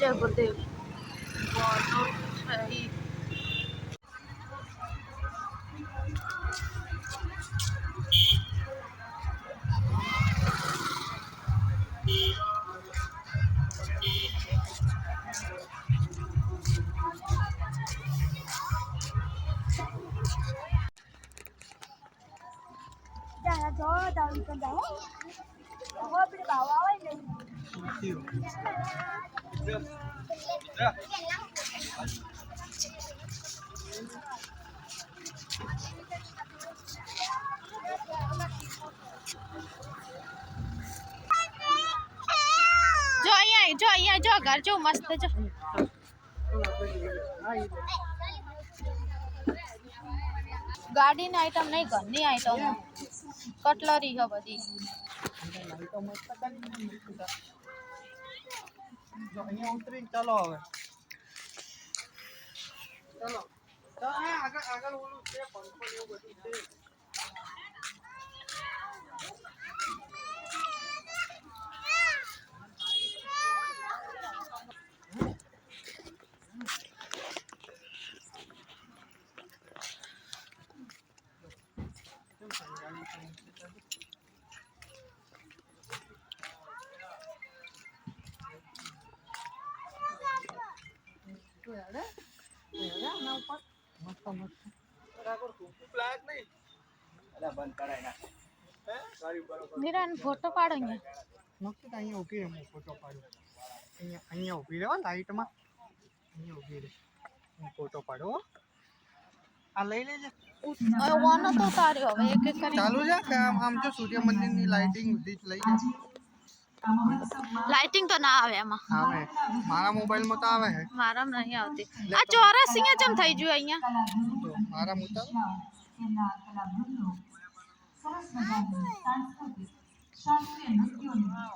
जय गुरुदेव। जो घर जो मस्त जो गाड़ी ने आइटम नहीं घरनी आइटम कटलरी है बधी चलो चलो आगे आगे बोलूं से पंखो ने બધું છે निरान फोटो पाड़ेंगे मक्की અહીં ઊભી રહે હું ફોટો પાડું અહીંયા ઊભી રહો લાઈટમાં અહીંયા ઊભી રહે હું ફોટો પાડો આ લઈ લેજે વાનો તો તાર્યો હવે એક એક કરી ચાલુ છે કે આમ જો સૂર્ય મંદિરની લાઇટિંગ બધી જ લઈ જાય लाइटिंग तो ना आवे एमा આવે મારા મોબાઈલમાં તો આવે છે मारा नहीं आती आ चौरस અહીંયા ચમ થઈ ગયું અહીંયા તો મારા મુતા સરસ મજાની સાંસ્કૃતિક શાસ્ત્રીય નૃત્યોની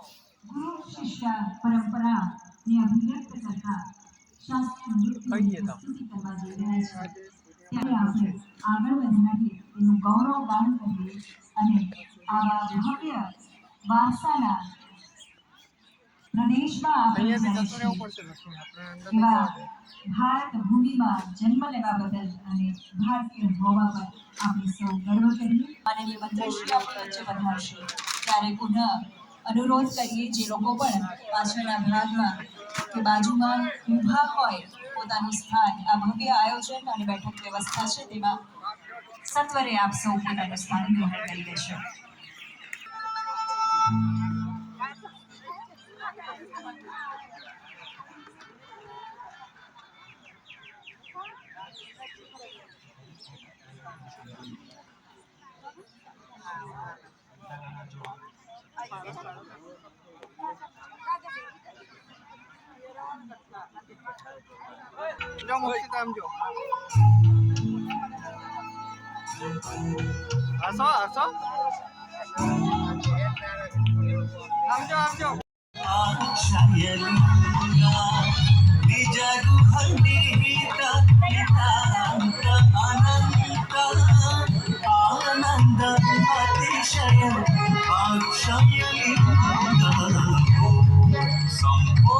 ગુરુ શિષ્ય પરંપરાને અભિવ્યક્ત કરતા શાસ્ત્રીય નૃત્યોની પ્રસ્તુતિ કરવા જઈ રહ્યા છે ત્યારે આપણે આગળ વધવાથી એનું ગૌરવ ગાન કરીએ અને આવા ભવ્ય વારસાના પ્રદેશમાં આપણે ભારત ભૂમિમાં જન્મ લેવા બદલ અને ભારતીય હોવા પર આપણે સૌ ગર્વ કરીએ માનનીય મંત્રીશ્રી આપણે વચ્ચે વધારશે ત્યારે પુનઃ અનુરોધ કરીએ જે લોકો પણ પાછળના ભાગમાં કે બાજુમાં ઊભા હોય પોતાનું સ્થાન આ ભવ્ય આયોજન અને બેઠક વ્યવસ્થા છે તેમાં સત્વરે આપ સૌ પોતાનું સ્થાન ગ્રહણ કરી લેશો જો મુક્તિ આમ જો આસો આસો આમ જો आनंद अतिशय शंभो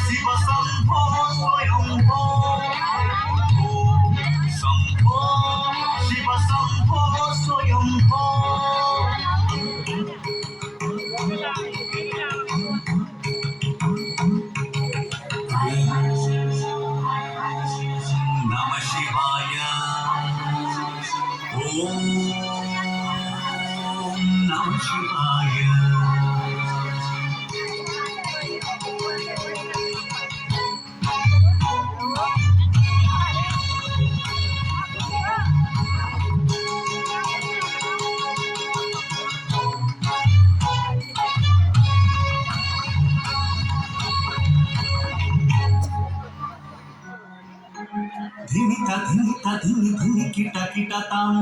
शिव शंभो स्वयंभो शंभो शिव शंभो स्वयंभो नमः शिवाय ओम नमः शिवाय धिमिता धिमिता धिमि धिमि किटा किटा ताम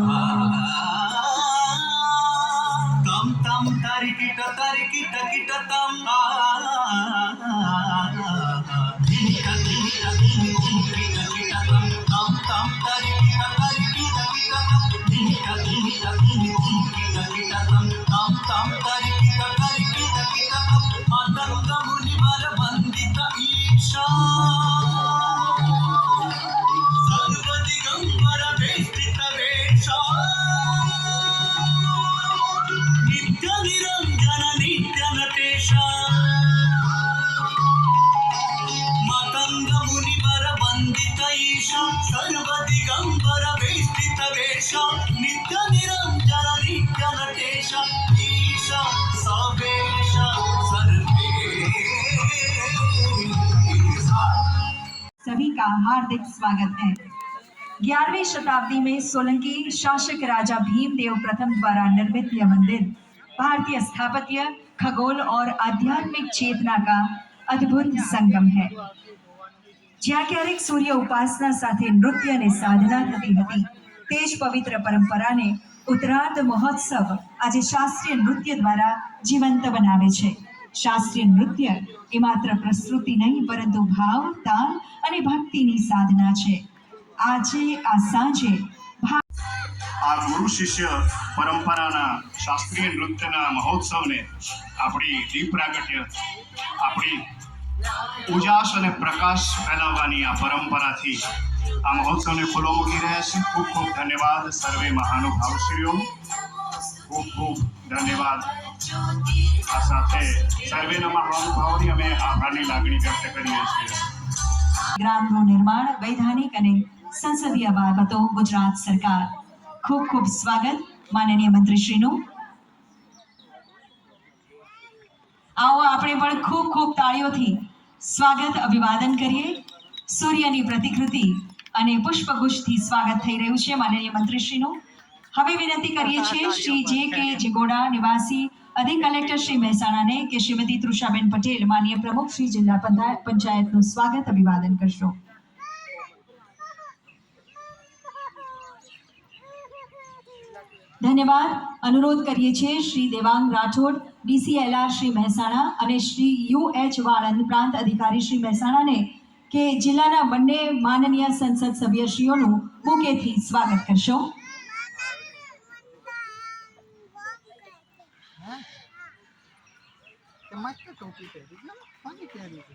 ताम ताम तारी किटा किटा ताम सभी का हार्दिक स्वागत है। 11वीं शताब्दी में सोलंकी शासक राजा भीमदेव प्रथम द्वारा निर्मित यह मंदिर भारतीय स्थापत्य, खगोल और आध्यात्मिक चेतना का अद्भुत संगम है। જ્યાં ક્યારેક સૂર્ય ઉપાસના સાથે નૃત્ય અને સાધના થતી હતી, તે જ પવિત્ર પરંપરાને ઉત્તરાર્ધ મહોત્સવ આજે શાસ્ત્રીય નૃત્ય દ્વારા જીવંત બનાવે છે। શાસ્ત્રીય નૃત્ય એ માત્ર પ્રસ્તુતિ નહીં, પરંતુ ભાવ, તાલ અને ભક્તિની સાધના છે। આજે આ સાંજે આ ગુરુ શિષ્ય પરંપરાના શાસ્ત્રીય નૃત્યના મહોત્સવને આપણી દીપ પ્રાગટ્ય, આપણી ઉજાસ અને પ્રકાશ ફેલાવવાની આ પરંપરાથી આ મહોત્સવને ખુલ્લો મૂકી રહ્યા છે। ખૂબ ખૂબ ધન્યવાદ સર્વે મહાનુભાવશ્રીઓ, ખૂબ ખૂબ ધન્યવાદ। આ સાથે સર્વેના મહાનુભાવોની અમે આભારની લાગણી વ્યક્ત કરીએ છીએ। ગ્રામનું નિર્માણ, વૈધાનિક અને સંસદીય બાબતો, ગુજરાત સરકાર। ખૂબ ખૂબ સ્વાગત માનનીય મંત્રીશ્રીનું। આવો આપણે પણ ખૂબ ખૂબ તાળીઓથી સ્વાગત અભિવાદન કરીએ। સૂર્યની પ્રતિકૃતિ અને પુષ્પગુચ્છથી સ્વાગત થઈ રહ્યું છે માનનીય મંત્રીશ્રીનું। હવે વિનંતી કરીએ છીએ શ્રી જે.કે. જીગોડા, નિવાસી અધિક કલેક્ટર શ્રી મહેસાણાને કે શ્રીમતી તૃષાબેન પટેલ, માનનીય પ્રમુખ શ્રી જિલ્લા પંચાયતનું સ્વાગત અભિવાદન કરશો। ધન્યવાદ। અનુરોધ કરીએ છીએ શ્રી દેવાંગ રાઠોડ, DCLR શ્રી મહેસાણા અને શ્રી UH વાળંદ, પ્રાંત અધિકારી શ્રી મહેસાણાને કે જિલ્લાના બંને માનનીય સંસદ સભ્યશ્રીઓનું બુકેથી સ્વાગત કરશો। મસ્ત ટોપી પહેરી છે, કોની પહેરી છે?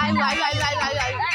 આવ્યું આવ્યું આવ્યું આવ્યું આવ્યું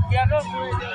બેઠો